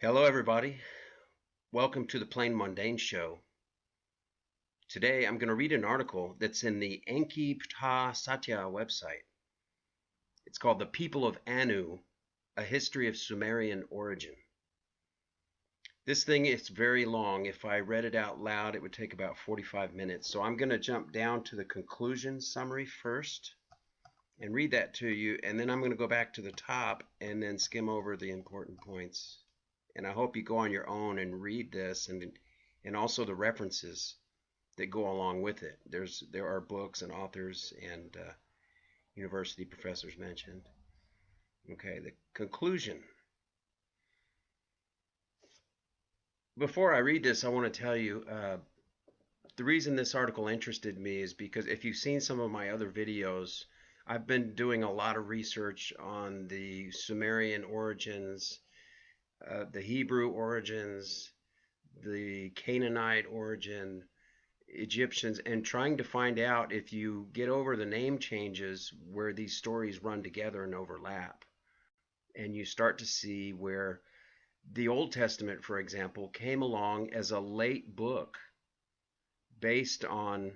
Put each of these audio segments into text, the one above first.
Hello, everybody. Welcome to the Plain Mundane Show. Today, I'm going to read an article that's in the Enki Satya website. It's called The People of Anu, A History of Sumerian Origin. This thing is very long. If I read it out loud, it would take about 45 minutes. So I'm going to jump down to the conclusion summary first and read that to you. And then I'm going to go back to the top and then skim over the important points. And I hope you go on your own and read this and also the references that go along with it. There are books and authors and university professors mentioned. Okay, the conclusion. Before I read this, I want to tell you the reason this article interested me is because if you've seen some of my other videos, I've been doing a lot of research on the Sumerian origins, the Hebrew origins, the Canaanite origin, Egyptians, and trying to find out if you get over the name changes where these stories run together and overlap. And you start to see where the Old Testament, for example, came along as a late book based on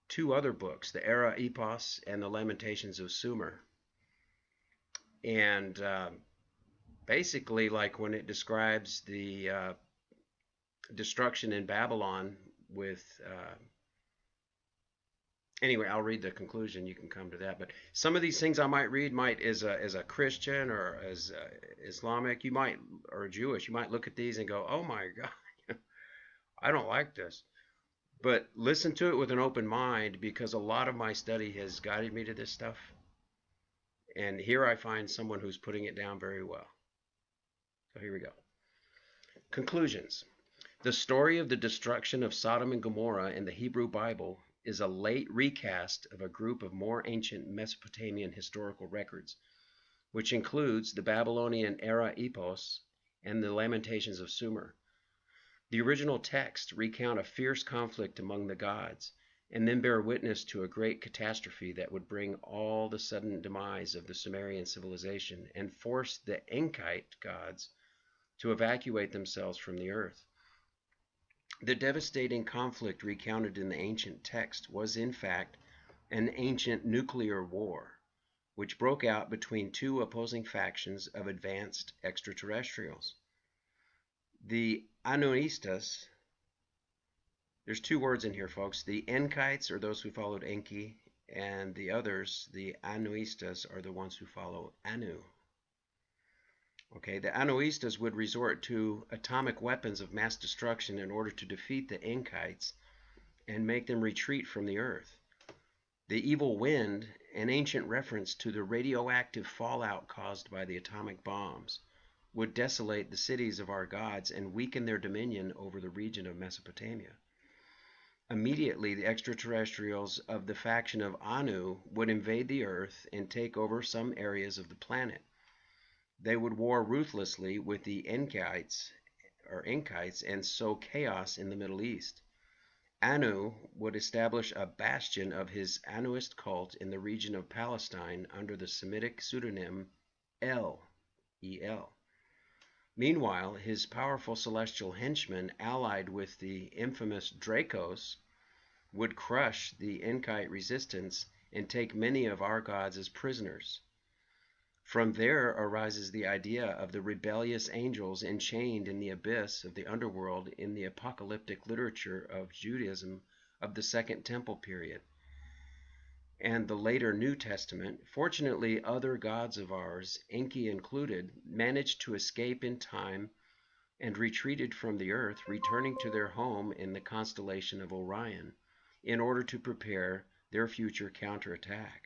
two other books, the Erra, Epos, and the Lamentations of Sumer. And basically, like when it describes the destruction in Babylon with anyway, I'll read the conclusion. You can come to that. But some of these things I might read might as a Christian or as Islamic, you might or Jewish, you might look at these and go, "Oh my God, I don't like this." But listen to it with an open mind because a lot of my study has guided me to this stuff. And here I find someone who's putting it down very well. So here we go. Conclusions. The story of the destruction of Sodom and Gomorrah in the Hebrew Bible is a late recast of a group of more ancient Mesopotamian historical records, which includes the Babylonian Erra Epos and the Lamentations of Sumer. The original texts recount a fierce conflict among the gods, and then bear witness to a great catastrophe that would bring all the sudden demise of the Sumerian civilization and force the Enkite gods to evacuate themselves from the earth. The devastating conflict recounted in the ancient text was, in fact, an ancient nuclear war, which broke out between two opposing factions of advanced extraterrestrials. The Anuistas, there's two words in here, folks. The Enkites are those who followed Enki, and the others, the Anuistas, are the ones who follow Anu. Okay, the Anuistas would resort to atomic weapons of mass destruction in order to defeat the Enkites and make them retreat from the earth. The evil wind, an ancient reference to the radioactive fallout caused by the atomic bombs, would desolate the cities of our gods and weaken their dominion over the region of Mesopotamia. Immediately, the extraterrestrials of the faction of Anu would invade the earth and take over some areas of the planet. They would war ruthlessly with the Enkites and sow chaos in the Middle East. Anu would establish a bastion of his Anuist cult in the region of Palestine under the Semitic pseudonym El. Meanwhile, his powerful celestial henchmen, allied with the infamous Dracos, would crush the Enkite resistance and take many of our gods as prisoners. From there arises the idea of the rebellious angels enchained in the abyss of the underworld in the apocalyptic literature of Judaism of the Second Temple period and the later New Testament. Fortunately, other gods of ours, Enki included, managed to escape in time and retreated from the earth, returning to their home in the constellation of Orion in order to prepare their future counterattack.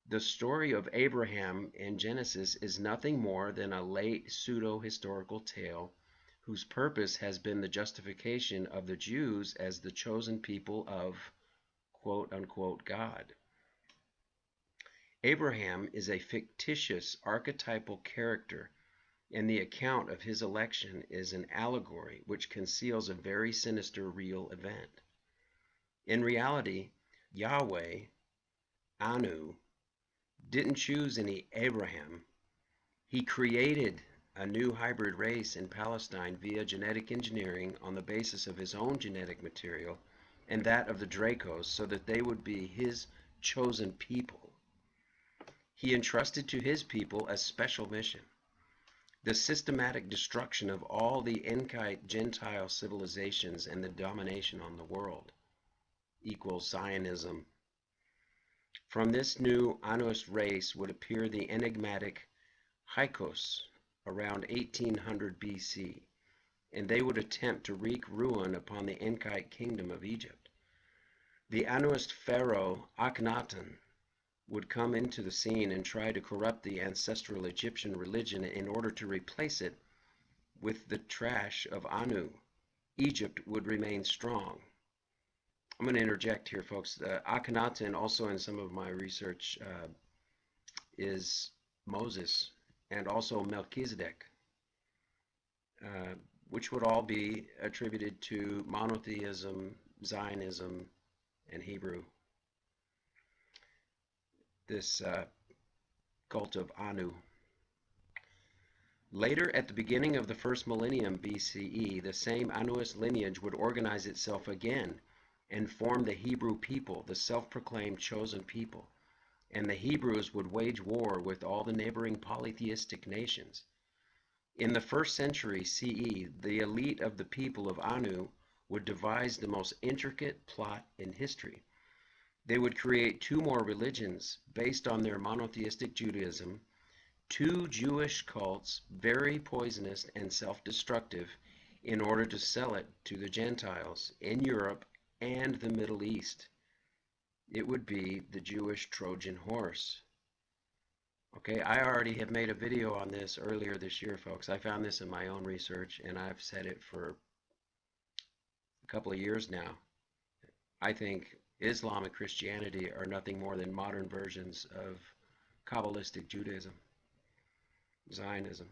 The story of Abraham in Genesis is nothing more than a late pseudo-historical tale whose purpose has been the justification of the Jews as the chosen people of quote-unquote God. Abraham is a fictitious archetypal character, and the account of his election is an allegory which conceals a very sinister real event. In reality, Yahweh, Anu, didn't choose any Abraham. He created a new hybrid race in Palestine via genetic engineering on the basis of his own genetic material and that of the Dracos so that they would be his chosen people. He entrusted to his people a special mission: the systematic destruction of all the Enkite Gentile civilizations and the domination on the world, equals Zionism. From this new Anuist race would appear the enigmatic Hyksos around 1800 BC, and they would attempt to wreak ruin upon the Enkite kingdom of Egypt. The Anuist pharaoh Akhenaten would come into the scene and try to corrupt the ancestral Egyptian religion in order to replace it with the trash of Anu. Egypt would remain strong. I'm going to interject here, folks. Akhenaten, also in some of my research, is Moses and also Melchizedek, which would all be attributed to monotheism, Zionism, and Hebrew. This cult of Anu. Later, at the beginning of the first millennium BCE, the same Anuist lineage would organize itself again and form the Hebrew people, the self-proclaimed chosen people. And the Hebrews would wage war with all the neighboring polytheistic nations. In the 1st century CE, the elite of the people of Anu would devise the most intricate plot in history. They would create 2 more religions based on their monotheistic Judaism, 2 Jewish cults, very poisonous and self-destructive, in order to sell it to the Gentiles in Europe and the Middle East. It would be the Jewish Trojan horse. Okay, I already have made a video on this earlier this year, folks. I found this in my own research, and I've said it for a couple of years now. I think Islam and Christianity are nothing more than modern versions of Kabbalistic Judaism, Zionism.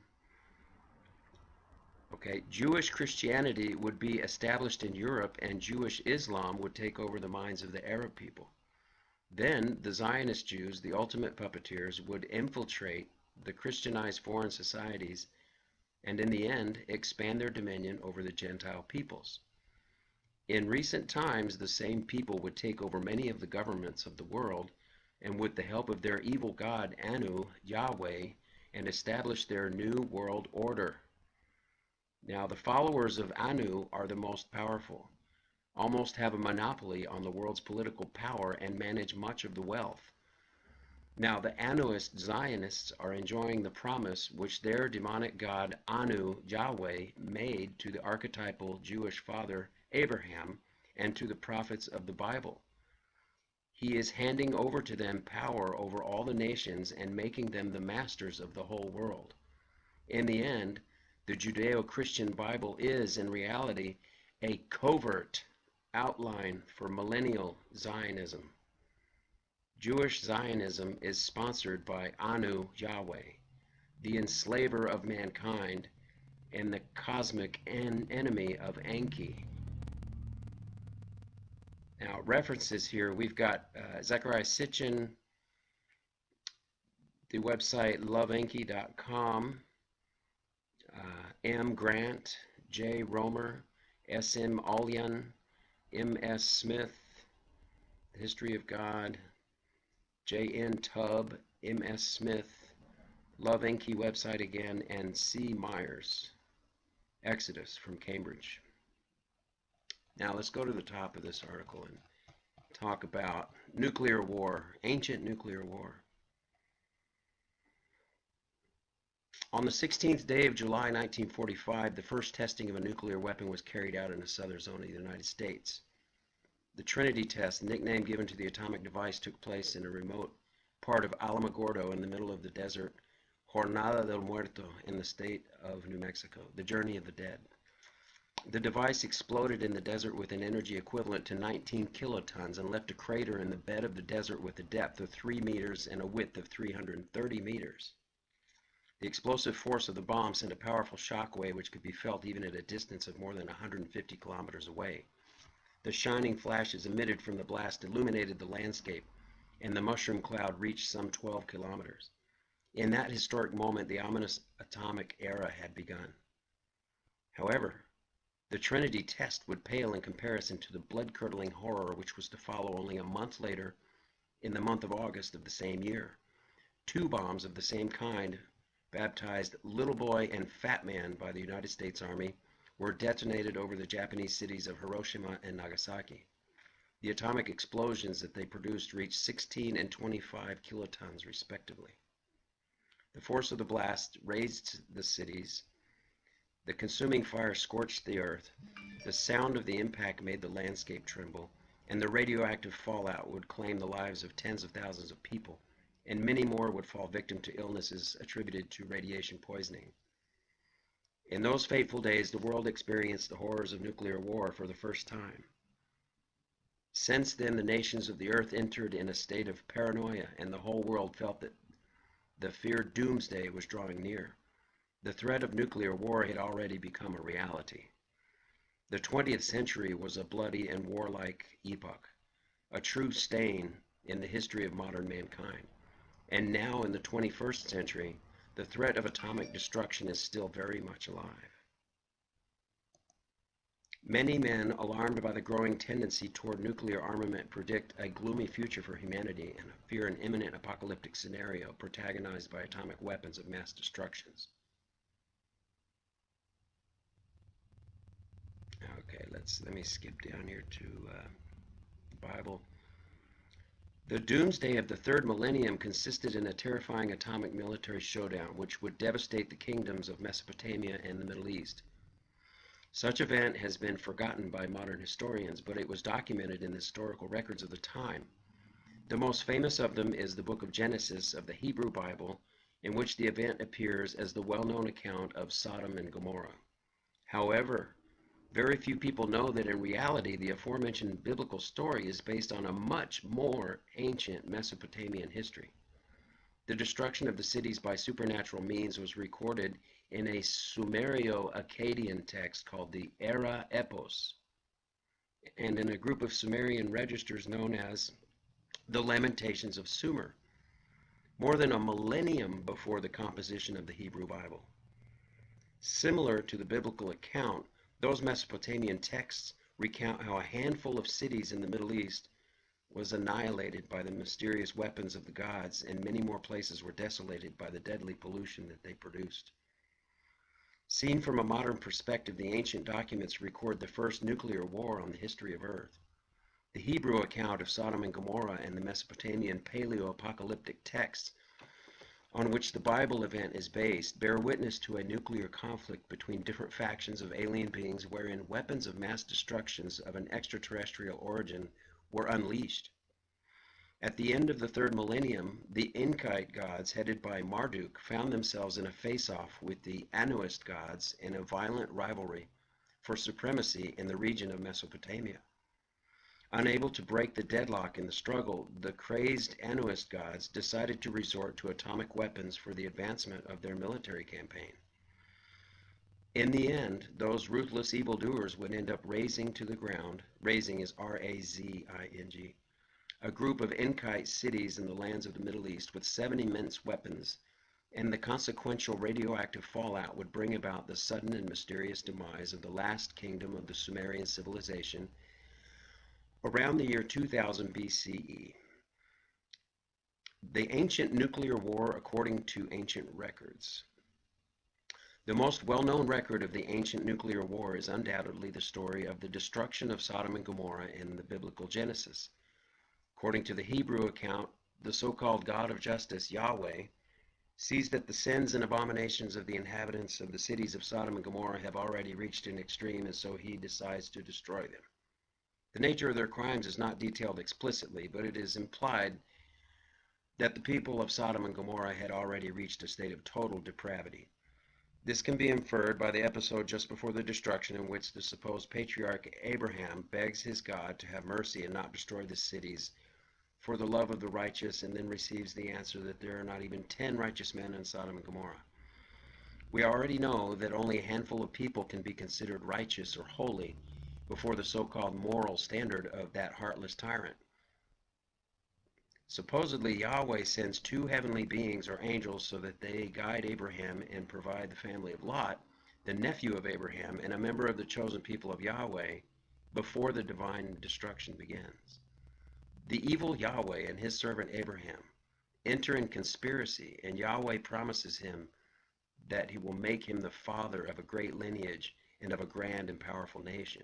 Okay, Jewish Christianity would be established in Europe, and Jewish Islam would take over the minds of the Arab people. Then the Zionist Jews, the ultimate puppeteers, would infiltrate the Christianized foreign societies and in the end expand their dominion over the Gentile peoples. In recent times, the same people would take over many of the governments of the world, and with the help of their evil god Anu, Yahweh, and establish their new world order. Now, the followers of Anu are the most powerful, almost have a monopoly on the world's political power, and manage much of the wealth. Now, the Anuist Zionists are enjoying the promise which their demonic god Anu, Yahweh, made to the archetypal Jewish father Abraham and to the prophets of the Bible. He is handing over to them power over all the nations and making them the masters of the whole world. In the end, the Judeo-Christian Bible is, in reality, a covert outline for millennial Zionism. Jewish Zionism is sponsored by Anu, Yahweh, the enslaver of mankind and the cosmic enemy of Enki. Now, references here, we've got Zechariah Sitchin, the website loveenki.com, M. Grant, J. Romer, S.M. Olyan, M.S. Smith, The History of God, J.N. Tubb, M.S. Smith, Love Enki website again, and C. Myers, Exodus from Cambridge. Now let's go to the top of this article and talk about nuclear war, ancient nuclear war. On the 16th day of July 1945, the first testing of a nuclear weapon was carried out in the southern zone of the United States. The Trinity test, nickname given to the atomic device, took place in a remote part of Alamogordo in the middle of the desert, Jornada del Muerto in the state of New Mexico, the Journey of the Dead. The device exploded in the desert with an energy equivalent to 19 kilotons and left a crater in the bed of the desert with a depth of 3 meters and a width of 330 meters. The explosive force of the bomb sent a powerful shock wave which could be felt even at a distance of more than 150 kilometers away. The shining flashes emitted from the blast illuminated the landscape, and the mushroom cloud reached some 12 kilometers. In that historic moment, the ominous atomic era had begun. However, the Trinity test would pale in comparison to the blood-curdling horror which was to follow only a month later, in the month of August of the same year. Two bombs of the same kind, baptized Little Boy and Fat Man by the United States Army, were detonated over the Japanese cities of Hiroshima and Nagasaki. The atomic explosions that they produced reached 16 and 25 kilotons respectively. The force of the blast razed the cities. The consuming fire scorched the earth. The sound of the impact made the landscape tremble, and the radioactive fallout would claim the lives of tens of thousands of people, and many more would fall victim to illnesses attributed to radiation poisoning. In those fateful days, the world experienced the horrors of nuclear war for the first time. Since then, the nations of the earth entered in a state of paranoia, and the whole world felt that the feared doomsday was drawing near. The threat of nuclear war had already become a reality. The 20th century was a bloody and warlike epoch, a true stain in the history of modern mankind. And now in the 21st century, the threat of atomic destruction is still very much alive. Many men, alarmed by the growing tendency toward nuclear armament, predict a gloomy future for humanity and fear an imminent apocalyptic scenario protagonized by atomic weapons of mass destructions. Okay, let me skip down here to the Bible. The doomsday of the third millennium consisted in a terrifying atomic military showdown which would devastate the kingdoms of Mesopotamia and the Middle East. Such event has been forgotten by modern historians, but it was documented in the historical records of the time. The most famous of them is the book of Genesis of the Hebrew Bible, in which the event appears as the well-known account of Sodom and Gomorrah. However, very few people know that in reality the aforementioned biblical story is based on a much more ancient Mesopotamian history. The destruction of the cities by supernatural means was recorded in a Sumerio-Akkadian text called the Erra Epos, and in a group of Sumerian registers known as the Lamentations of Sumer, more than a millennium before the composition of the Hebrew Bible. Similar to the biblical account, those Mesopotamian texts recount how a handful of cities in the Middle East was annihilated by the mysterious weapons of the gods, and many more places were desolated by the deadly pollution that they produced. Seen from a modern perspective, the ancient documents record the first nuclear war on the history of Earth. The Hebrew account of Sodom and Gomorrah and the Mesopotamian paleo-apocalyptic texts on which the Bible event is based bear witness to a nuclear conflict between different factions of alien beings wherein weapons of mass destructions of an extraterrestrial origin were unleashed. At the end of the third millennium, the Enkite gods, headed by Marduk, found themselves in a face-off with the Anuist gods in a violent rivalry for supremacy in the region of Mesopotamia. Unable to break the deadlock in the struggle, the crazed Anuist gods decided to resort to atomic weapons for the advancement of their military campaign. In the end, those ruthless evildoers would end up razing to the ground, razing is R-A-Z-I-N-G, a group of Enkite cities in the lands of the Middle East with 7 immense weapons, and the consequential radioactive fallout would bring about the sudden and mysterious demise of the last kingdom of the Sumerian civilization around the year 2000 BCE. The ancient nuclear war according to ancient records. The most well-known record of the ancient nuclear war is undoubtedly the story of the destruction of Sodom and Gomorrah in the biblical Genesis. According to the Hebrew account, the so-called God of justice, Yahweh, sees that the sins and abominations of the inhabitants of the cities of Sodom and Gomorrah have already reached an extreme, and so he decides to destroy them. The nature of their crimes is not detailed explicitly, but it is implied that the people of Sodom and Gomorrah had already reached a state of total depravity. This can be inferred by the episode just before the destruction in which the supposed patriarch Abraham begs his God to have mercy and not destroy the cities for the love of the righteous, and then receives the answer that there are not even 10 righteous men in Sodom and Gomorrah. We already know that only a handful of people can be considered righteous or holy before the so-called moral standard of that heartless tyrant. Supposedly, Yahweh sends two heavenly beings or angels so that they guide Abraham and provide the family of Lot, the nephew of Abraham and a member of the chosen people of Yahweh, before the divine destruction begins. The evil Yahweh and his servant Abraham enter in conspiracy, and Yahweh promises him that he will make him the father of a great lineage and of a grand and powerful nation.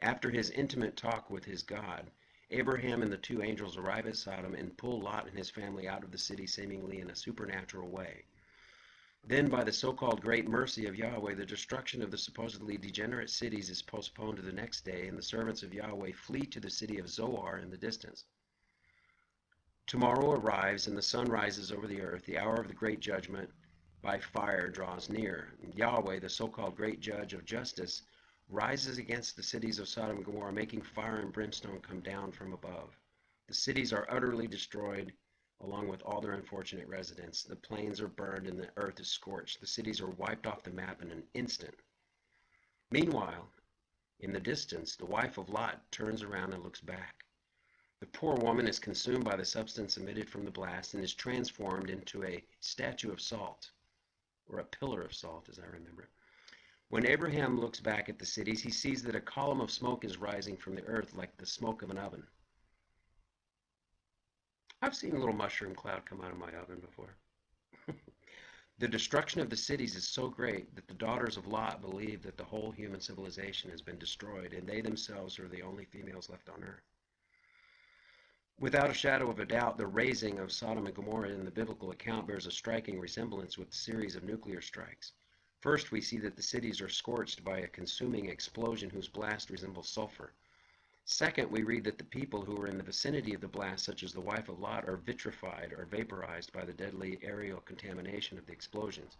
After his intimate talk with his God, Abraham and the two angels arrive at Sodom and pull Lot and his family out of the city seemingly in a supernatural way. Then, by the so-called great mercy of Yahweh, the destruction of the supposedly degenerate cities is postponed to the next day, and the servants of Yahweh flee to the city of Zoar in the distance. Tomorrow arrives, and the sun rises over the earth. The hour of the great judgment by fire draws near. Yahweh, the so-called great judge of justice, rises against the cities of Sodom and Gomorrah, making fire and brimstone come down from above. The cities are utterly destroyed, along with all their unfortunate residents. The plains are burned and the earth is scorched. The cities are wiped off the map in an instant. Meanwhile, in the distance, the wife of Lot turns around and looks back. The poor woman is consumed by the substance emitted from the blast and is transformed into a statue of salt, or a pillar of salt, as I remember it. When Abraham looks back at the cities, he sees that a column of smoke is rising from the earth like the smoke of an oven. I've seen a little mushroom cloud come out of my oven before. The destruction of the cities is so great that the daughters of Lot believe that the whole human civilization has been destroyed, and they themselves are the only females left on earth. Without a shadow of a doubt, the razing of Sodom and Gomorrah in the biblical account bears a striking resemblance with a series of nuclear strikes. First, we see that the cities are scorched by a consuming explosion whose blast resembles sulfur. Second, we read that the people who were in the vicinity of the blast, such as the wife of Lot, are vitrified or vaporized by the deadly aerial contamination of the explosions.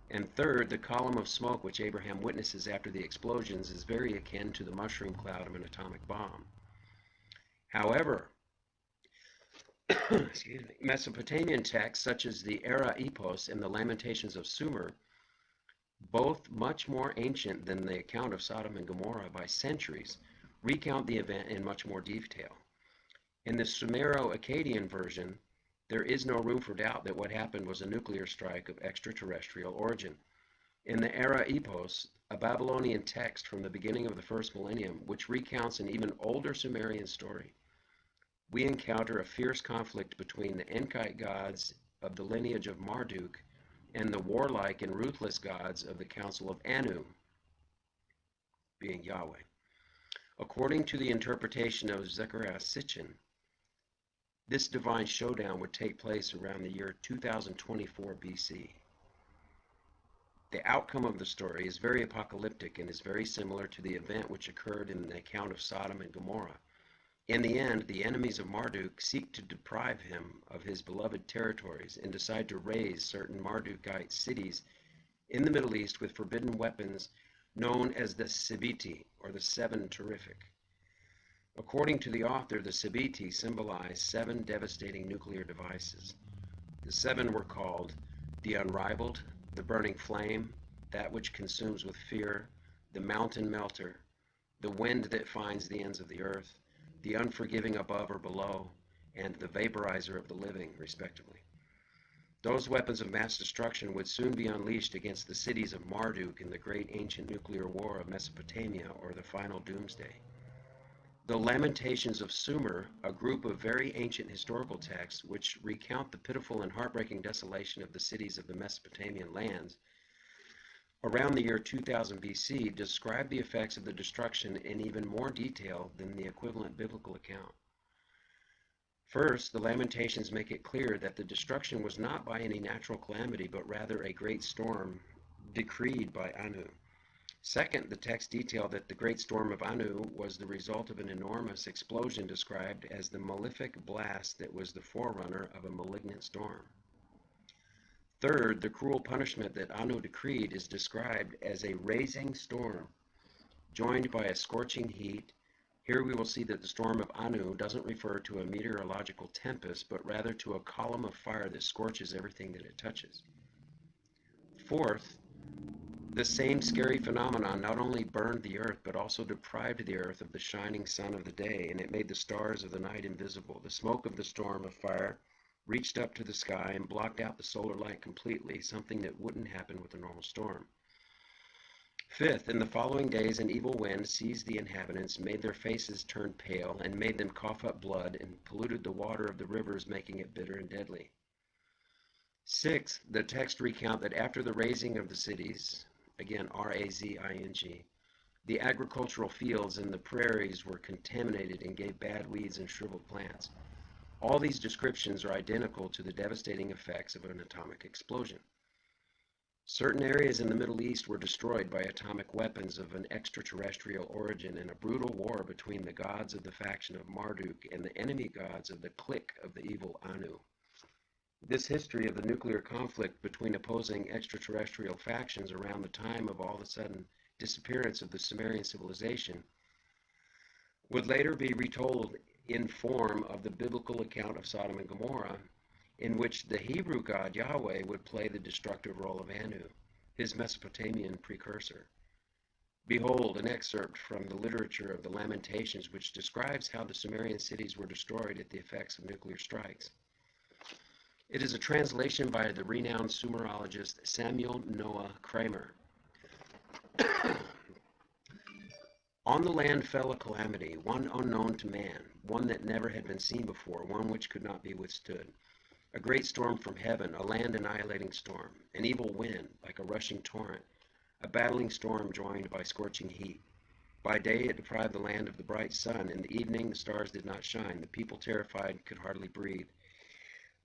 And third, the column of smoke which Abraham witnesses after the explosions is very akin to the mushroom cloud of an atomic bomb. However, Mesopotamian texts such as the Erra Epos and the Lamentations of Sumer, both much more ancient than the account of Sodom and Gomorrah by centuries, recount the event in much more detail. In the Sumero-Akkadian version, there is no room for doubt that what happened was a nuclear strike of extraterrestrial origin. In the Erra Epos, a Babylonian text from the beginning of the first millennium, which recounts an even older Sumerian story, we encounter a fierce conflict between the Enkite gods of the lineage of Marduk and the warlike and ruthless gods of the council of Anu, being Yahweh. According to the interpretation of Zechariah Sitchin, this divine showdown would take place around the year 2024 BC. The outcome of the story is very apocalyptic and is very similar to the event which occurred in the account of Sodom and Gomorrah. In the end, the enemies of Marduk seek to deprive him of his beloved territories and decide to raze certain Mardukite cities in the Middle East with forbidden weapons known as the Sibiti, or the Seven Terrific. According to the author, the Sibiti symbolize 7 devastating nuclear devices. The 7 were called the Unrivaled, the Burning Flame, that which consumes with fear, the Mountain Melter, the Wind that finds the ends of the earth, the Unforgiving above or below, and the Vaporizer of the living, respectively. Those weapons of mass destruction would soon be unleashed against the cities of Marduk in the great ancient nuclear war of Mesopotamia, or the final doomsday. The Lamentations of Sumer, a group of very ancient historical texts which recount the pitiful and heartbreaking desolation of the cities of the Mesopotamian lands, around the year 2000 BC, describe the effects of the destruction in even more detail than the equivalent biblical account. First, the Lamentations make it clear that the destruction was not by any natural calamity, but rather a great storm decreed by Anu. Second, the text detail that the great storm of Anu was the result of an enormous explosion described as the malefic blast that was the forerunner of a malignant storm. Third, the cruel punishment that Anu decreed is described as a razing storm, joined by a scorching heat. Here we will see that the storm of Anu doesn't refer to a meteorological tempest, but rather to a column of fire that scorches everything that it touches. Fourth, The same scary phenomenon not only burned the earth, but also deprived the earth of the shining sun of the day, and it made the stars of the night invisible. The smoke of the storm of fire reached up to the sky and blocked out the solar light completely, something that wouldn't happen with a normal storm. Fifth, in the following days an evil wind seized the inhabitants, made their faces turn pale, and made them cough up blood, and polluted the water of the rivers, making it bitter and deadly. Sixth, the text recount that after the razing of the cities, again R-A-Z-I-N-G, the agricultural fields and the prairies were contaminated and gave bad weeds and shriveled plants. All these descriptions are identical to the devastating effects of an atomic explosion. Certain areas in the Middle East were destroyed by atomic weapons of an extraterrestrial origin in a brutal war between the gods of the faction of Marduk and the enemy gods of the clique of the evil Anu. This history of the nuclear conflict between opposing extraterrestrial factions around the time of all the sudden disappearance of the Sumerian civilization would later be retold in form of the biblical account of Sodom and Gomorrah, in which the Hebrew god Yahweh would play the destructive role of Anu, his Mesopotamian precursor. Behold an excerpt from the literature of the Lamentations, which describes how the Sumerian cities were destroyed at the effects of nuclear strikes. It is a translation by the renowned Sumerologist Samuel Noah Kramer. On the land fell a calamity, one unknown to man, one that never had been seen before, one which could not be withstood. A great storm from heaven, a land-annihilating storm, an evil wind, like a rushing torrent, a battling storm joined by scorching heat. By day it deprived the land of the bright sun. In the evening the stars did not shine. The people, terrified, could hardly breathe.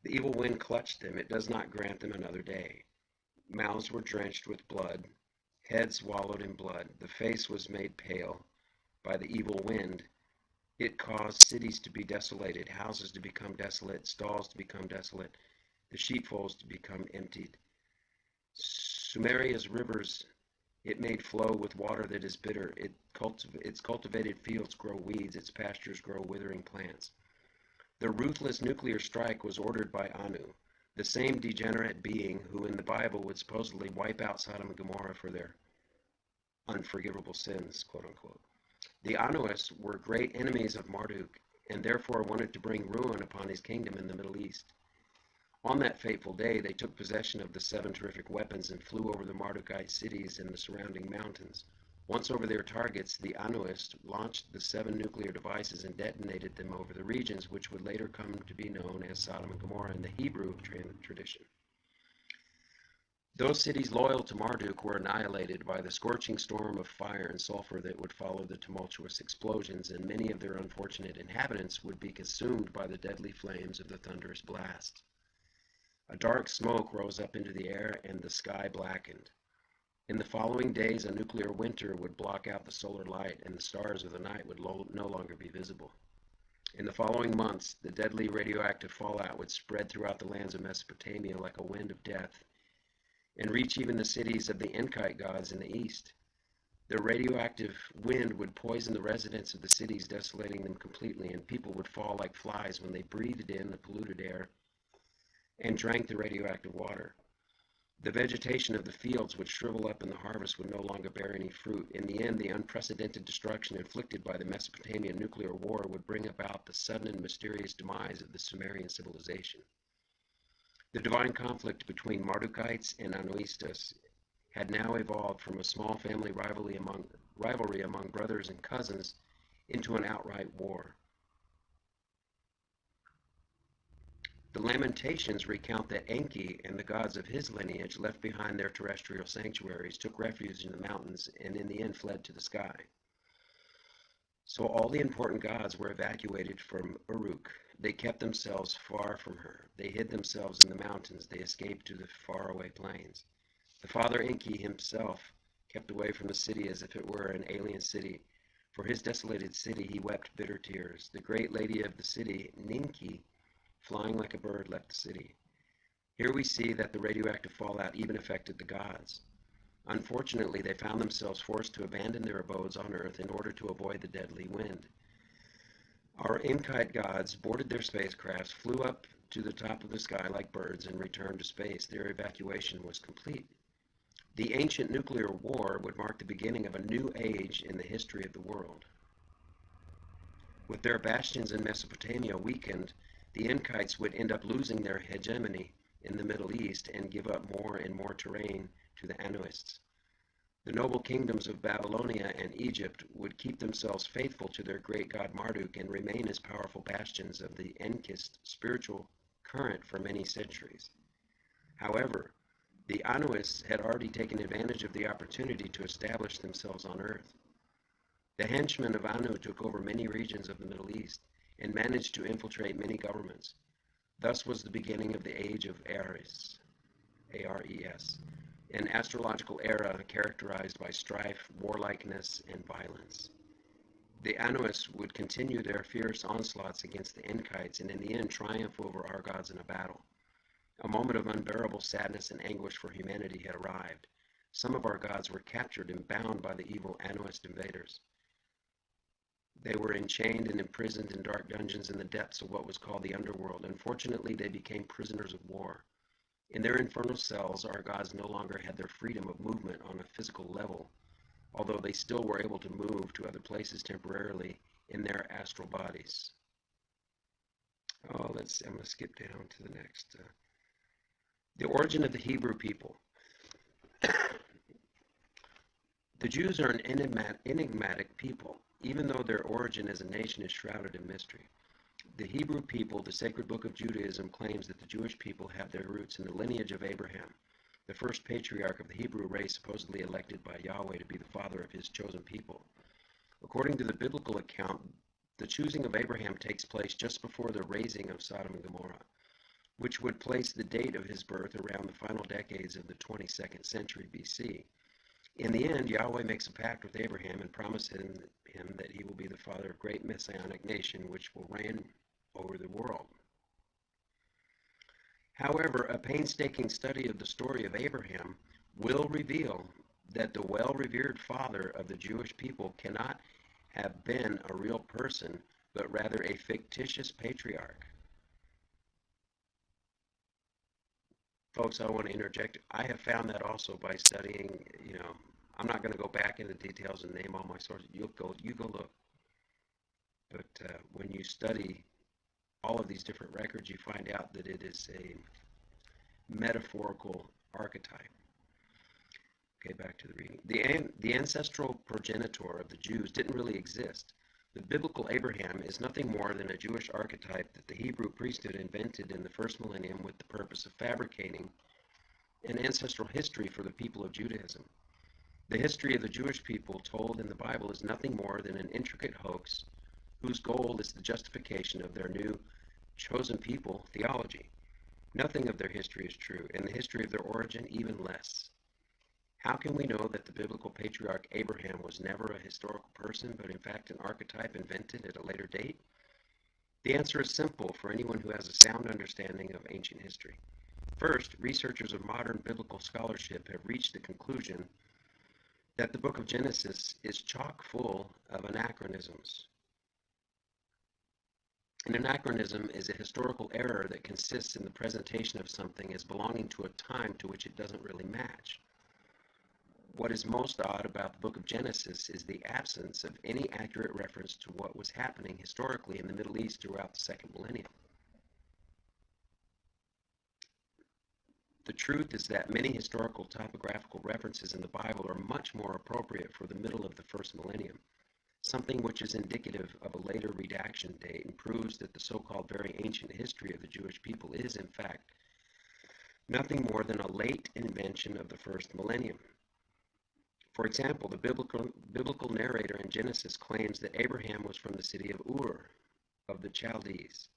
The evil wind clutched them. It does not grant them another day. Mouths were drenched with blood, heads swallowed in blood. The face was made pale by the evil wind. It caused cities to be desolated, houses to become desolate, stalls to become desolate, the sheepfolds to become emptied. Sumeria's rivers it made flow with water that is bitter. Its cultivated fields grow weeds, its pastures grow withering plants. The ruthless nuclear strike was ordered by Anu, the same degenerate being who in the Bible would supposedly wipe out Sodom and Gomorrah for their unforgivable sins, quote unquote. The Anuists were great enemies of Marduk, and therefore wanted to bring ruin upon his kingdom in the Middle East. On that fateful day, they took possession of the 7 terrific weapons and flew over the Mardukite cities and the surrounding mountains. Once over their targets, the Anuists launched the 7 nuclear devices and detonated them over the regions which would later come to be known as Sodom and Gomorrah in the Hebrew tradition. Those cities loyal to Marduk were annihilated by the scorching storm of fire and sulfur that would follow the tumultuous explosions, and many of their unfortunate inhabitants would be consumed by the deadly flames of the thunderous blast. A dark smoke rose up into the air, and the sky blackened. In the following days, a nuclear winter would block out the solar light, and the stars of the night would no longer be visible. In the following months, the deadly radioactive fallout would spread throughout the lands of Mesopotamia like a wind of death, and reach even the cities of the Enkite gods in the east. The radioactive wind would poison the residents of the cities, desolating them completely, and people would fall like flies when they breathed in the polluted air and drank the radioactive water. The vegetation of the fields would shrivel up and the harvest would no longer bear any fruit. In the end, the unprecedented destruction inflicted by the Mesopotamian nuclear war would bring about the sudden and mysterious demise of the Sumerian civilization. The divine conflict between Mardukites and Anuistas had now evolved from a small family rivalry among brothers and cousins into an outright war. The Lamentations recount that Enki and the gods of his lineage left behind their terrestrial sanctuaries, took refuge in the mountains, and in the end fled to the sky. So all the important gods were evacuated from Uruk. They kept themselves far from her. They hid themselves in the mountains. They escaped to the faraway plains. The father Enki himself kept away from the city as if it were an alien city. For his desolated city he wept bitter tears. The great lady of the city, Ninki, flying like a bird, left the city. Here we see that the radioactive fallout even affected the gods. Unfortunately, they found themselves forced to abandon their abodes on earth in order to avoid the deadly wind. Our Enkite gods boarded their spacecrafts, flew up to the top of the sky like birds, and returned to space. Their evacuation was complete. The ancient nuclear war would mark the beginning of a new age in the history of the world. With their bastions in Mesopotamia weakened, the Enkites would end up losing their hegemony in the Middle East and give up more and more terrain to the Anuists. The noble kingdoms of Babylonia and Egypt would keep themselves faithful to their great god Marduk and remain as powerful bastions of the Enkist spiritual current for many centuries. However, the Anuists had already taken advantage of the opportunity to establish themselves on Earth. The henchmen of Anu took over many regions of the Middle East and managed to infiltrate many governments. Thus was the beginning of the age of Ares, A-R-E-S, an astrological era characterized by strife, warlikeness, and violence. The Anuists would continue their fierce onslaughts against the Enkites and in the end triumph over our gods in a battle. A moment of unbearable sadness and anguish for humanity had arrived. Some of our gods were captured and bound by the evil Anuist invaders. They were enchained and imprisoned in dark dungeons in the depths of what was called the underworld. Unfortunately, they became prisoners of war. In their infernal cells, our gods no longer had their freedom of movement on a physical level, although they still were able to move to other places temporarily in their astral bodies. I'm going to skip down to the next. The origin of the Hebrew people. The Jews are an enigmatic people, even though their origin as a nation is shrouded in mystery. The Hebrew people, the sacred book of Judaism, claims that the Jewish people have their roots in the lineage of Abraham, the first patriarch of the Hebrew race supposedly elected by Yahweh to be the father of his chosen people. According to the biblical account, the choosing of Abraham takes place just before the razing of Sodom and Gomorrah, which would place the date of his birth around the final decades of the 22nd century BC. In the end, Yahweh makes a pact with Abraham and promises him that he will be the father of a great messianic nation which will reign over the world. However, a painstaking study of the story of Abraham will reveal that the well-revered father of the Jewish people cannot have been a real person, but rather a fictitious patriarch. Folks, I want to interject. I have found that also by studying, I'm not going to go back into details and name all my sources. You go look. But when you study all of these different records, you find out that it is a metaphorical archetype. Okay, back to the reading. The ancestral progenitor of the Jews didn't really exist. The biblical Abraham is nothing more than a Jewish archetype that the Hebrew priesthood invented in the first millennium with the purpose of fabricating an ancestral history for the people of Judaism. The history of the Jewish people told in the Bible is nothing more than an intricate hoax whose goal is the justification of their new chosen people theology. Nothing of their history is true, and the history of their origin even less. How can we know that the biblical patriarch Abraham was never a historical person, but in fact an archetype invented at a later date? The answer is simple for anyone who has a sound understanding of ancient history. First, researchers of modern biblical scholarship have reached the conclusion that the book of Genesis is chock full of anachronisms. An anachronism is a historical error that consists in the presentation of something as belonging to a time to which it doesn't really match. What is most odd about the book of Genesis is the absence of any accurate reference to what was happening historically in the Middle East throughout the second millennium. The truth is that many historical topographical references in the Bible are much more appropriate for the middle of the first millennium, something which is indicative of a later redaction date and proves that the so-called very ancient history of the Jewish people is, in fact, nothing more than a late invention of the first millennium. For example, the biblical narrator in Genesis claims that Abraham was from the city of Ur of the Chaldees.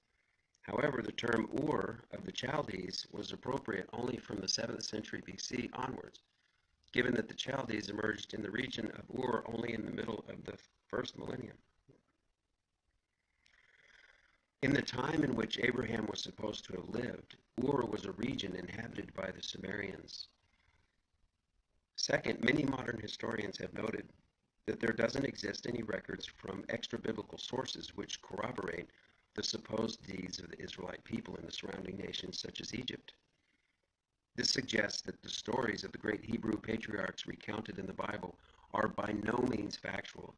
However, the term Ur of the Chaldees was appropriate only from the 7th century BC onwards, given that the Chaldees emerged in the region of Ur only in the middle of the first millennium. In the time in which Abraham was supposed to have lived, Ur was a region inhabited by the Sumerians. Second, many modern historians have noted that there doesn't exist any records from extra-biblical sources which corroborate the supposed deeds of the Israelite people in the surrounding nations such as Egypt. This suggests that the stories of the great Hebrew patriarchs recounted in the Bible are by no means factual,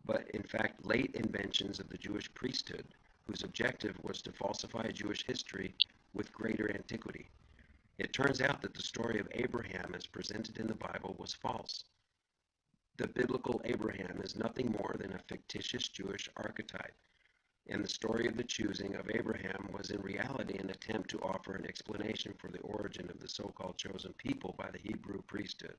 but in fact late inventions of the Jewish priesthood, whose objective was to falsify Jewish history with greater antiquity. It turns out that the story of Abraham as presented in the Bible was false. The biblical Abraham is nothing more than a fictitious Jewish archetype, and the story of the choosing of Abraham was in reality an attempt to offer an explanation for the origin of the so-called chosen people by the Hebrew priesthood.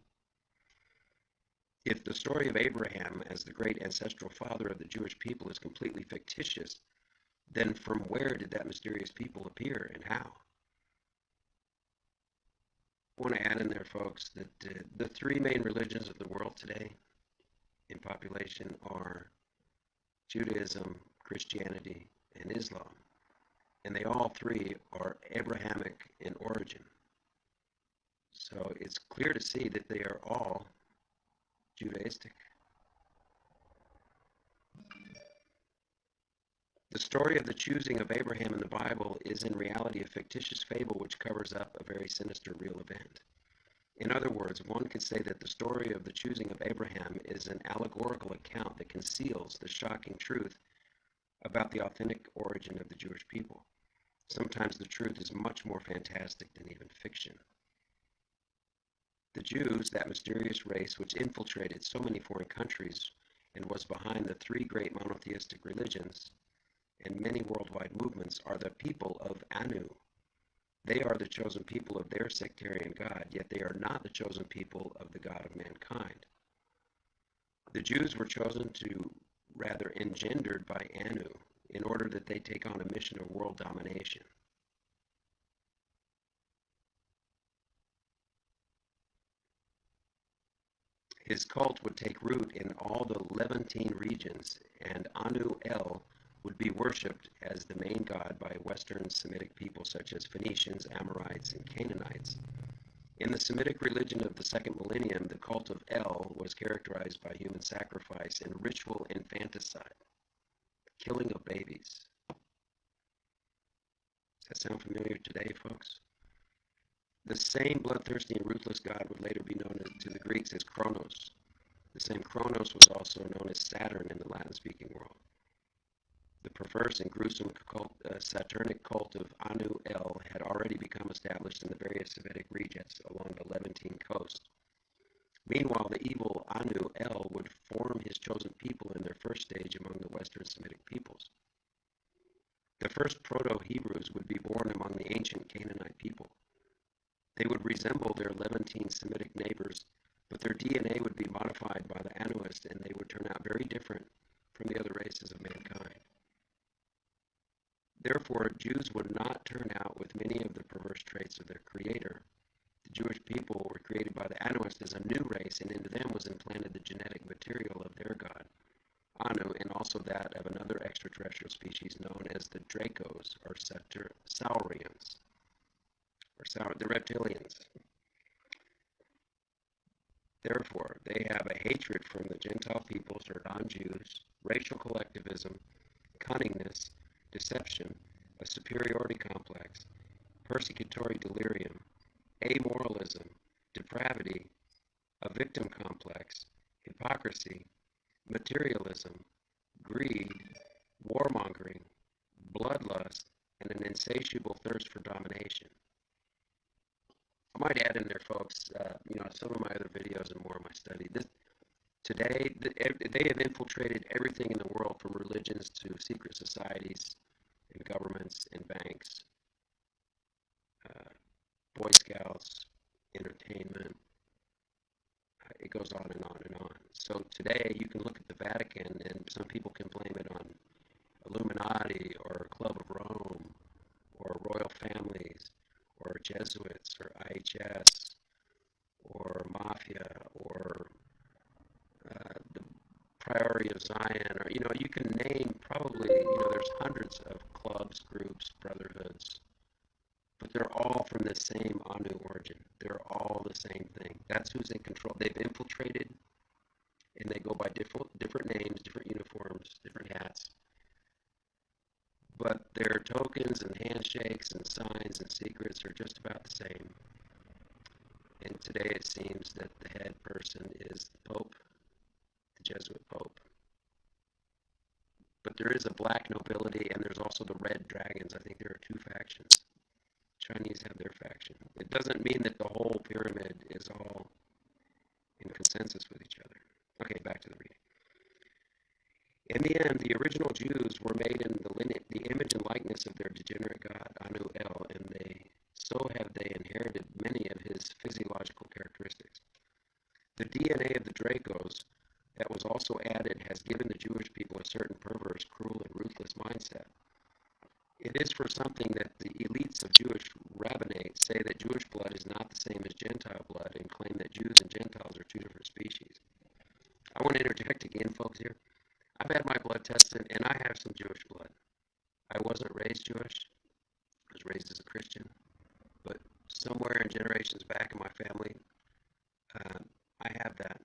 If the story of Abraham as the great ancestral father of the Jewish people is completely fictitious, then from where did that mysterious people appear and how? I want to add in there, folks, that the three main religions of the world today in population are Judaism, Christianity, and Islam. And they all three are Abrahamic in origin. So it's clear to see that they are all Judaistic. The story of the choosing of Abraham in the Bible is in reality a fictitious fable which covers up a very sinister real event. In other words, one could say that the story of the choosing of Abraham is an allegorical account that conceals the shocking truth about the authentic origin of the Jewish people. Sometimes the truth is much more fantastic than even fiction. The Jews, that mysterious race which infiltrated so many foreign countries and was behind the three great monotheistic religions and many worldwide movements, are the people of Anu. They are the chosen people of their sectarian God, yet they are not the chosen people of the God of mankind. The Jews were chosen to, rather engendered by Anu, in order that they take on a mission of world domination. His cult would take root in all the Levantine regions, and Anu El would be worshipped as the main god by Western Semitic people such as Phoenicians, Amorites, and Canaanites. In the Semitic religion of the second millennium, the cult of El was characterized by human sacrifice and ritual infanticide, killing of babies. Does that sound familiar today, folks? The same bloodthirsty and ruthless god would later be known to the Greeks as Kronos. The same Kronos was also known as Saturn in the Latin-speaking world. The perverse and gruesome Saturnic cult of Anu El had already become established in the various Semitic regions along the Levantine coast. Meanwhile, the evil Anu El would form his chosen people in their first stage among the Western Semitic peoples. The first Proto-Hebrews would be born among the ancient Canaanite people. They would resemble their Levantine Semitic neighbors, but their DNA would be modified by the Anuists, and they would turn out very different from the other races of mankind. Therefore, Jews would not turn out with many of the perverse traits of their creator. The Jewish people were created by the Anuists as a new race, and into them was implanted the genetic material of their god, Anu, and also that of another extraterrestrial species known as the Dracos, or Saurians, or the reptilians. Therefore, they have a hatred from the Gentile peoples or non-Jews, racial collectivism, cunningness, deception, a superiority complex, persecutory delirium, amoralism, depravity, a victim complex, hypocrisy, materialism, greed, warmongering, bloodlust, and an insatiable thirst for domination. I might add in there, folks, some of my other videos and more of my study. Today, they have infiltrated everything in the world, from religions to secret societies and governments and banks, Boy Scouts, entertainment. It goes on and on and on. So today, you can look at the Vatican, and some people can blame it on Illuminati or Club of Rome or royal families or Jesuits or IHS or Mafia or the Priority of Zion, or you can name probably there's hundreds of clubs, groups, brotherhoods, but they're all from the same Anu origin. They're all the same thing. That's who's in control. They've infiltrated, and they go by different names, different uniforms, different hats, but their tokens and handshakes and signs and secrets are just about the same. Today it seems that the head person is the Pope, the Jesuit Pope. But there is a black nobility, and there's also the red dragons. I think there are two factions. Chinese have their faction. It doesn't mean that the whole pyramid is all in consensus with each other. Okay, back to the reading. In the end, the original Jews were made in the image and likeness of their degenerate god, Anu El, and so have they inherited many of his physiological characteristics. The DNA of the Dracos that was also added has given the Jewish people a certain perverse, cruel, and ruthless mindset. It is for something that the elites of Jewish rabbinate say that Jewish blood is not the same as Gentile blood and claim that Jews and Gentiles are two different species. I want to interject again, folks, here. I've had my blood tested, and I have some Jewish blood. I wasn't raised Jewish. I was raised as a Christian. But somewhere in generations back in my family, I have that.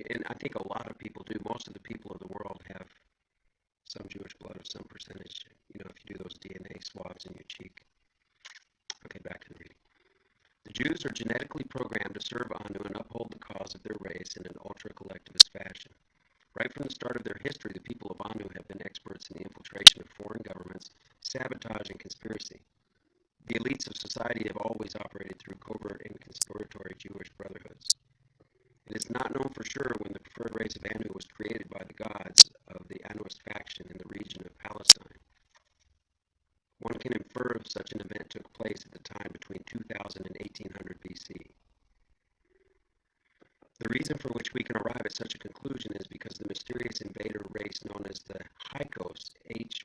And I think a lot of people do. Most of the people of the world have some Jewish blood of some percentage. You know, if you do those DNA swabs in your cheek. Okay, back to the reading. The Jews are genetically programmed to serve Anu and uphold the cause of their race in an ultra-collectivist fashion. Right from the start of their history, the people of Anu have been experts in the infiltration of foreign governments, sabotage, and conspiracy. The elites of society have always operated through covert and conspiratory Jewish brotherhoods. It is not known for sure when the preferred race of Anu was created by the gods of the Anuist faction in the region of Palestine. One can infer such an event took place at the time between 2000 and 1800 BC. The reason for which we can arrive at such a conclusion is because the mysterious invader race known as the Hyksos, Hyksos,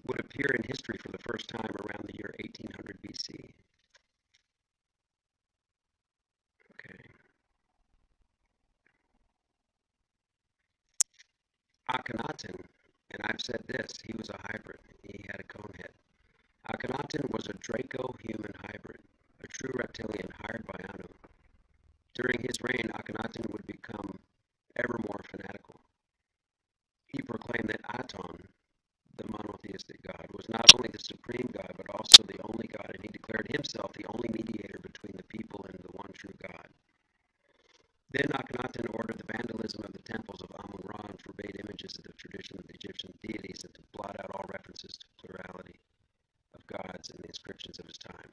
would appear in history for the first time around the year 1800 BC. Okay. Akhenaten, and I've said this, he was a hybrid. He had a cone head. Akhenaten was a Draco-human hybrid, a true reptilian hired by Anu. During his reign, Akhenaten would become ever more fanatical. He proclaimed that Aton, the monotheistic god, was not only the supreme god, but also the only god, and he declared himself the only mediator between the people and the one true God. Then Akhenaten ordered the vandalism of the temples of Amun-Ra and forbade images of the tradition of the Egyptian deities and to blot out all references to plurality of gods in the inscriptions of his time.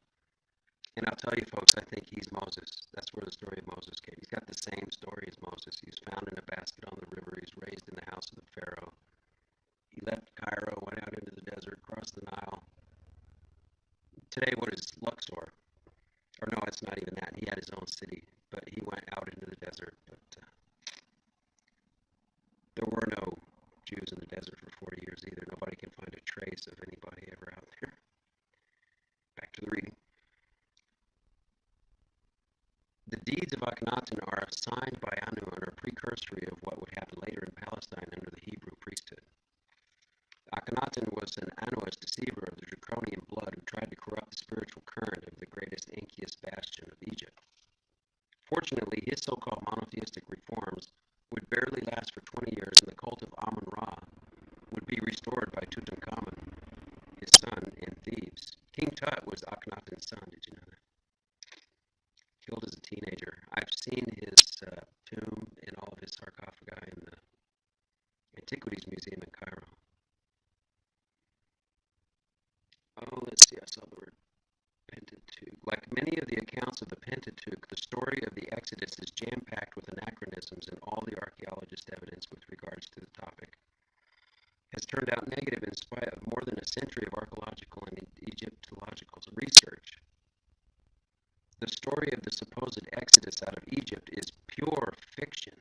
And I'll tell you, folks, I think he's Moses. That's where the story of Moses came. He's got the same story as Moses. He was found in a basket on the river. He was raised in the house of the Pharaoh. He left Cairo, went out into the desert, crossed the Nile. Today, what is Luxor? Or no, it's not even that. He had his own city, but he went out into the desert. But there were no Jews in the desert for 40 years either. Nobody can find a trace of anybody ever out there. Back to the reading. The deeds of Akhenaten are assigned by Anu and are precursory of what would happen later in Palestine under the Hebrew priesthood. Akhenaten was an Anuist deceiver of the draconian blood who tried to corrupt the spiritual current of the greatest Enkiist bastion of Egypt. Fortunately, his so-called monotheistic reforms would barely last for 20 years, and the cult of Amun-Ra would be restored by Tutankhamun, his son, in Thebes. King Tut was Akhenaten's son, did you know that? Killed as a teenager. I've seen his tomb and all of his sarcophagi in the Antiquities Museum in Cairo. Oh, let's see, I saw the word Pentateuch. Like many of the accounts of the Pentateuch, the story of the Exodus is jam-packed with anachronisms, and all the archaeologist evidence with regards to the topic has turned out negative in spite of more than a century of archaeological and Egyptological research. The story of the supposed Exodus out of Egypt is pure fiction.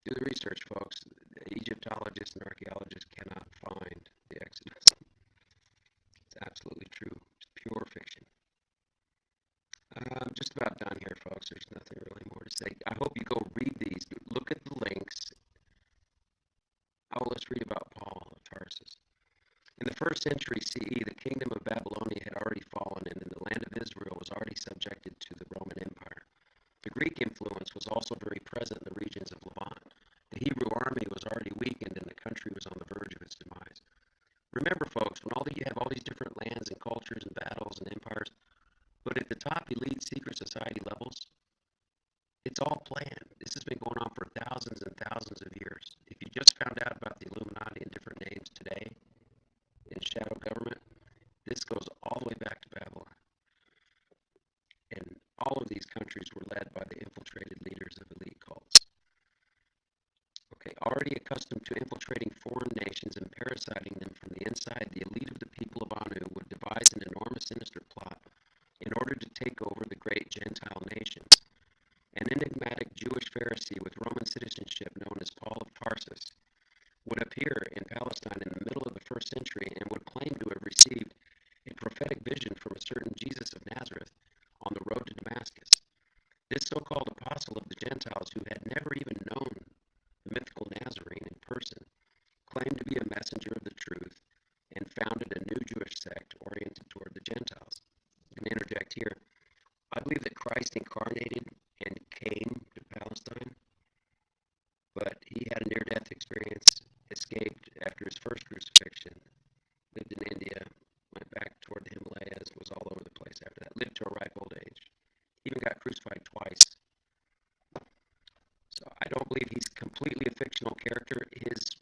Do the research, folks. Egyptologists and archaeologists cannot find the Exodus. It's absolutely true. It's pure fiction. I'm just about done here, folks. There's nothing really more to say. I hope you go read these. Look at the links. Oh, let's read about Paul of Tarsus. In the 1st century CE, the kingdom of Babylonia had already fallen, and the land of Israel was already subjected to the Roman Empire. The Greek influence was also very present in the regions of Levant. The Hebrew army was already weakened, and the country was on the verge of its demise. Remember, folks, when you have all these different lands and cultures at the top elite secret society levels, it's all planned. This has been going on for thousands and thousands of years. If you just found out about the Illuminati and different names today in shadow government, this goes all the way back to Babylon. And all of these countries were led by the infiltrated leaders of elite cults. Okay, already accustomed to infiltrating foreign nations and parasiting them from the inside, the elite of the people of Anu would devise an enormous sinister plot in order to take over the great Gentile nations. An enigmatic Jewish Pharisee with Roman citizenship known as Paul of Tarsus would appear in Palestine in the middle of the 1st century and would claim to have received a prophetic vision from a certain Jesus of Nazareth on the road to Damascus. This so-called apostle of the Gentiles, who had never even known the mythical Nazarene in person, claimed to be a messenger of the truth and founded a new Jewish sect oriented toward the Gentiles. I'm going to interject here. I believe that Christ incarnated and came to Palestine, but he had a near-death experience, escaped after his first crucifixion, lived in India, went back toward the Himalayas, was all over the place after that, lived to a ripe old age, even got crucified twice. So I don't believe he's completely a fictional character. His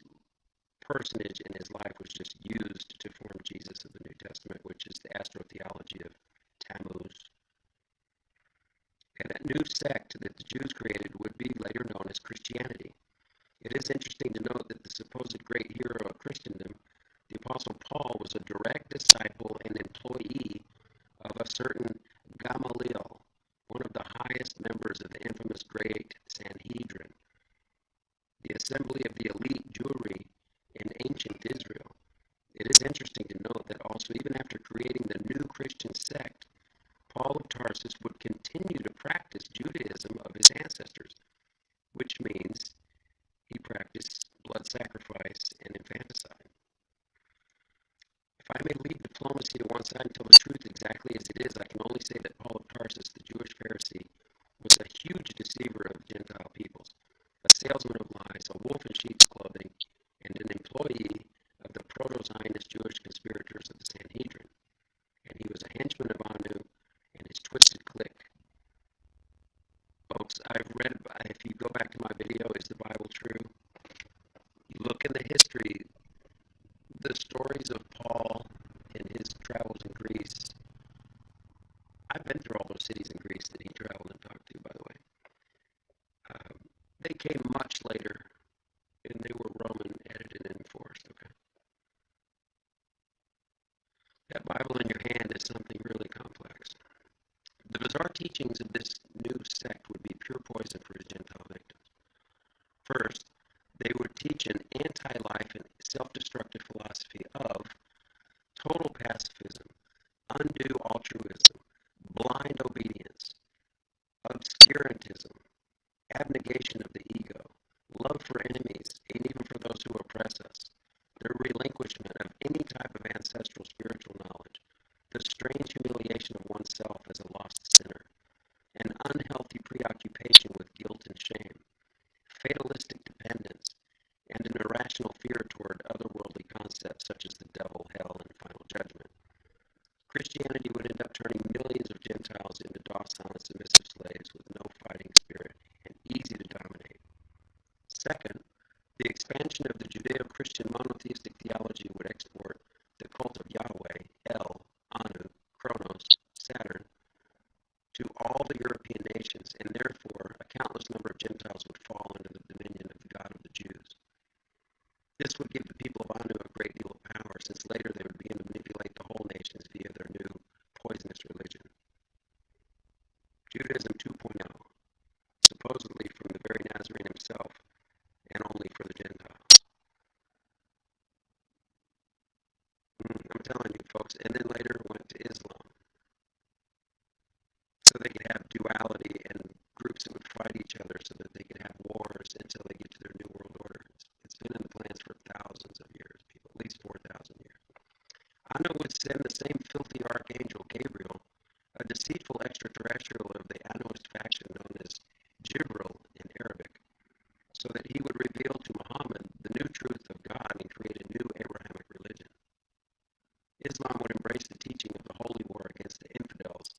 personage in his life was just used to form Jesus of the New Testament, which is the astrotheology of Tammuz. And that new sect that the Jews created would be later known as Christianity. It is interesting to note that the supposed great hero of Christendom, the Apostle Paul, was a direct disciple and employee of a certain Gamaliel, one of the highest members of the infamous Great Sanhedrin, the assembly of the elite Jewry in ancient Israel. It is interesting to note that also, even after creating the new Christian sect, Paul of Tarsus would continue to practice Judaism of his ancestors, which means he practiced blood sacrifice and infanticide. If I may leave diplomacy to one side and tell the truth exactly as it is, I can only say that Paul of Tarsus, the Jewish Pharisee, was a huge deceiver of Gentile peoples, a salesman of lies, a wolf in sheep's clothing, and an employee of the proto-Zionist Jewish conspirators of the Sanhedrin. And he was a henchman of Anu and his twisted clique. Folks, if you go back to my video, Is the Bible True? You look in the history, the stories of Paul and his travels in Greece. I've been through all those cities in Greece that he traveled and talked to, by the way. They came much later, and they were Roman edited and enforced, okay? That Bible in your hand is something really complex. The bizarre teachings of this new sect would be pure poison for his Gentile victims. First, they would teach an anti-life and self-destructive philosophy of total pacifism, undue altruism, blind obedience, obscurantism, abnegation of the ego, love for enemies, and even for those who oppress us, the relinquishment of any type of ancestral spiritual knowledge, the strange humiliation of oneself as a lost sinner, an unhealthy preoccupation with guilt and shame, fatalistic dependence, and an irrational fear toward otherworldly concepts such as the devil, hell, and final judgment. Christianity would end up turning millions of Gentiles into docile and submissive slaves with no fighting spirit and easy to dominate. Second, the expansion of the Judeo-Christian monotheistic theology would export the cult of Yahweh, El, Anu, Kronos, Saturn, to all the European nations, and therefore a countless number of Gentiles would fall under the dominion of the God of the Jews. This would give the people of Anu a great deal of power, since later they would begin to manipulate the whole nations via their new poisonous religion. Judaism 2.0, supposedly from the very Nazarene himself, and only for the Gentiles. I'm telling you, folks, and then later went to Islam. So they could have duality and groups that would fight each other so that they could have wars until they get to their new world order. It's been in the plans for thousands of years, people, at least 4,000 years. Anu would send the same filthy archangel, Gabriel, a deceitful extraterrestrial of the Anuist faction known as Jibril in Arabic, so that he would reveal to Muhammad the new truth of God and create a new Abrahamic religion. Islam would embrace the teaching of the holy war against the infidels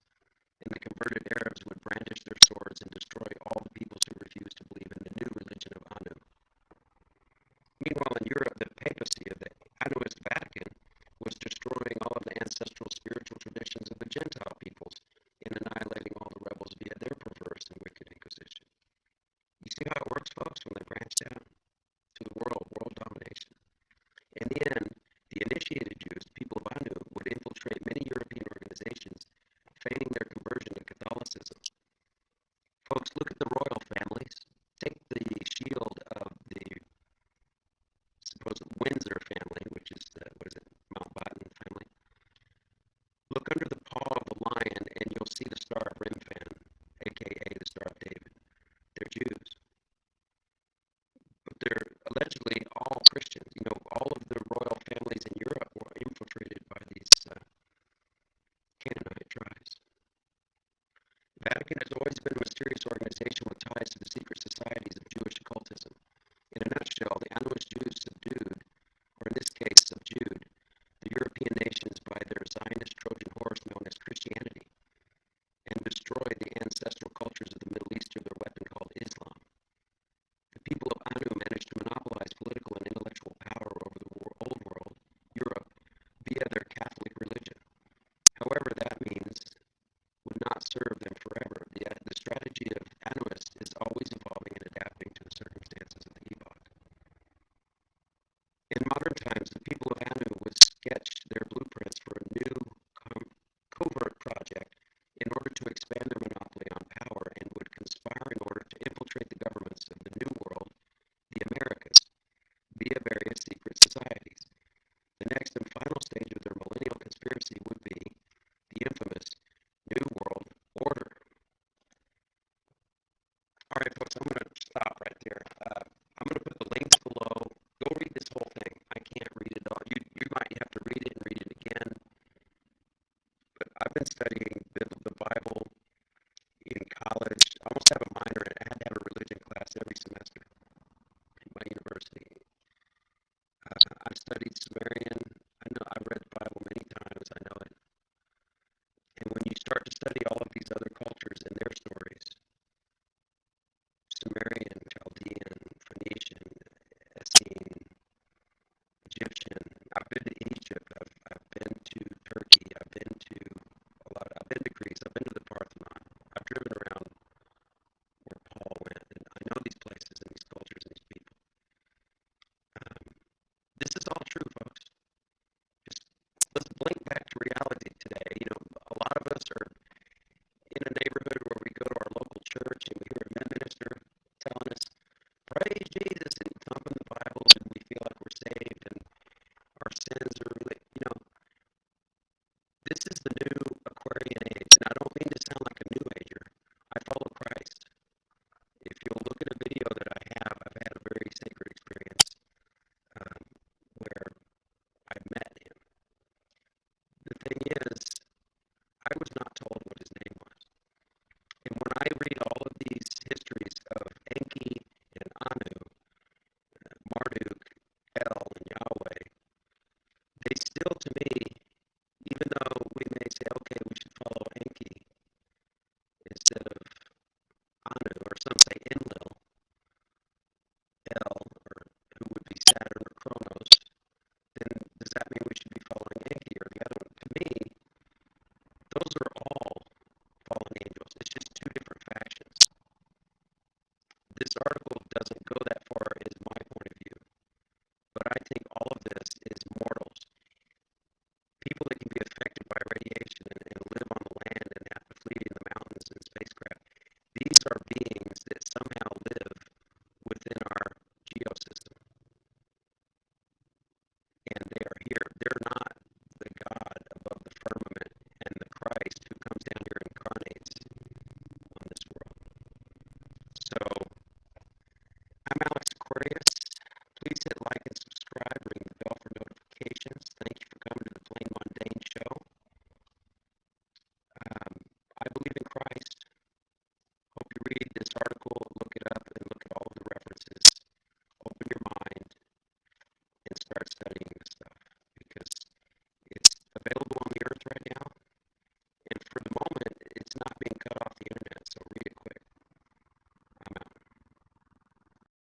feigning their conversion to Catholicism. Folks, look at the royal families. Take the shield of the supposed Windsor family, which is the, what is it, Mountbatten family. Look under the paw of the lion, and you'll see the Star of Remphan, aka the Star of David. They're Jews, but they're allegedly all Christians. You know, all of the royal families in Europe were infiltrated by these Canaanite tribes. The Vatican has always been a mysterious organization with ties to the secret societies of Jewish occultism. In a nutshell, the Anoush Jews subdued, or in this case subdued, the European nations by their Zionist Trojan horse known as Christianity, and destroyed the ancestral cultures of the Middle East through their weapon called Islam. The people of Anu managed to monopolize political and intellectual power over the old world, Europe, via their Catholic religion. However, that means would not serve them forever. The strategy of Anuists is always evolving and adapting to the circumstances of the epoch. In modern times, the people of Anu would sketch their blueprints for a new covert project in order to expand their monopoly on power, and would conspire in order to infiltrate the governments of the New World, the Americas, via various secret societies. The next and final stage of their millennial conspiracy would be the infamous New World Order. All right, folks, I'm going to stop right there. I'm going to put the links below. Go read this whole thing. I can't read it all. You might have to read it and read it again. But I've been studying the Bible in college. I almost have a minor in it. I had to have a religion class every semester at my university. I studied Sumerian. I've read the Bible many times. I know it. And when you start to study all of these other cultures and their stories, Sumerian, Chaldean, Phoenician, Essene, Egyptian, I've been to Egypt, I've been to Turkey, I've been to Greece, I've been to the Parthenon, I've driven around where Paul went, and I know these places and these cultures and these people. This is all true, folks. Just let's blink back to reality today. You know, a lot of us are in a neighborhood where we go to our local church and we hear a minister telling us, praise Jesus, and thumping the Bible, and we feel like we're saved and our sins are really, this is the new Aquarian age, and I don't mean to sound like a new